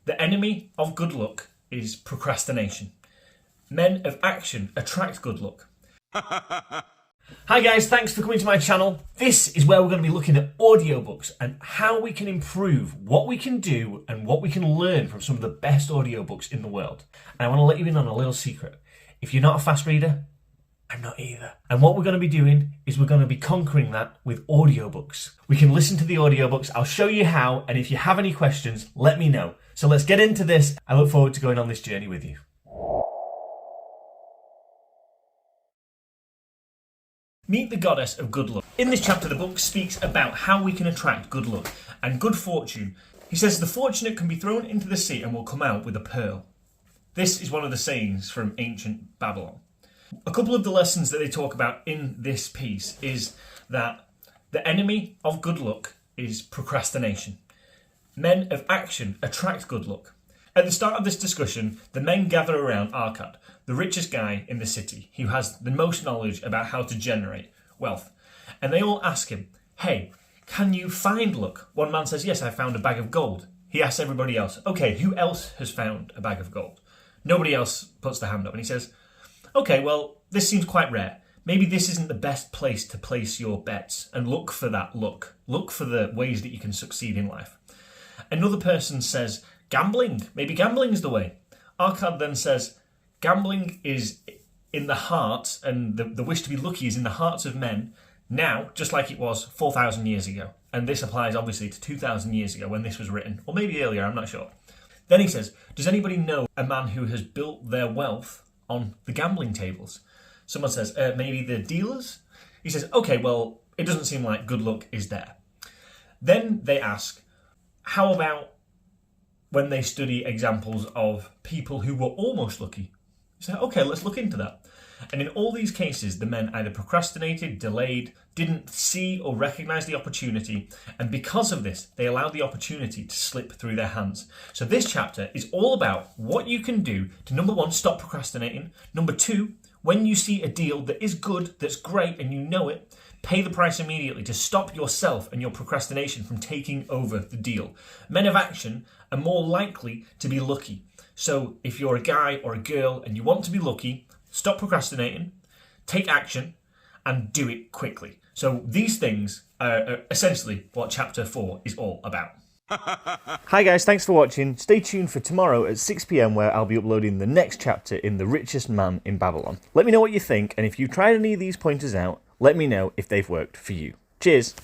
The enemy of good luck is procrastination. Men of action attract good luck. Hi guys, thanks for coming to my channel. This is where we're going to be looking at audiobooks and how we can improve what we can do and what we can learn from some of the best audiobooks in the world. And I want to let you in on a little secret. If you're not a fast reader, I'm not either. And what we're going to be doing is we're going to be conquering that with audiobooks. We can listen to the audiobooks. I'll show you how, and if you have any questions, let me know. So let's get into this. I look forward to going on this journey with you. Meet the goddess of good luck. In this chapter, the book speaks about how we can attract good luck and good fortune. He says the fortunate can be thrown into the sea and will come out with a pearl. This is one of the sayings from ancient Babylon. A couple of the lessons that they talk about in this piece is that the enemy of good luck is procrastination. Men of action attract good luck. At the start of this discussion, the men gather around Arkad, the richest guy in the city, who has the most knowledge about how to generate wealth. And they all ask him, hey, can you find luck? One man says, yes, I found a bag of gold. He asks everybody else, okay, who else has found a bag of gold? Nobody else puts their hand up and he says, okay, well, this seems quite rare. Maybe this isn't the best place to place your bets and look for that luck. Look for the ways that you can succeed in life. Another person says, gambling. Maybe gambling is the way. Arkad then says, gambling is in the heart, and the wish to be lucky is in the hearts of men now, just like it was 4,000 years ago. And this applies obviously to 2,000 years ago when this was written, or maybe earlier, I'm not sure. Then he says, does anybody know a man who has built their wealth on the gambling tables? Someone says, maybe the dealers? He says, okay, well, it doesn't seem like good luck is there. Then they ask, how about when they study examples of people who were almost lucky? You say, okay, let's look into that. And in all these cases, the men either procrastinated, delayed, didn't see or recognize the opportunity, and because of this, they allowed the opportunity to slip through their hands. So this chapter is all about what you can do to, number one, stop procrastinating. Number two, when you see a deal that is good, that's great, and you know it, pay the price immediately to stop yourself and your procrastination from taking over the deal. Men of action are more likely to be lucky. So if you're a guy or a girl and you want to be lucky, stop procrastinating, take action, and do it quickly. So these things are essentially what chapter 4 is all about. Hi guys, thanks for watching. Stay tuned for tomorrow at 6 PM where I'll be uploading the next chapter in The Richest Man in Babylon. Let me know what you think, and if you've tried any of these pointers out, let me know if they've worked for you. Cheers!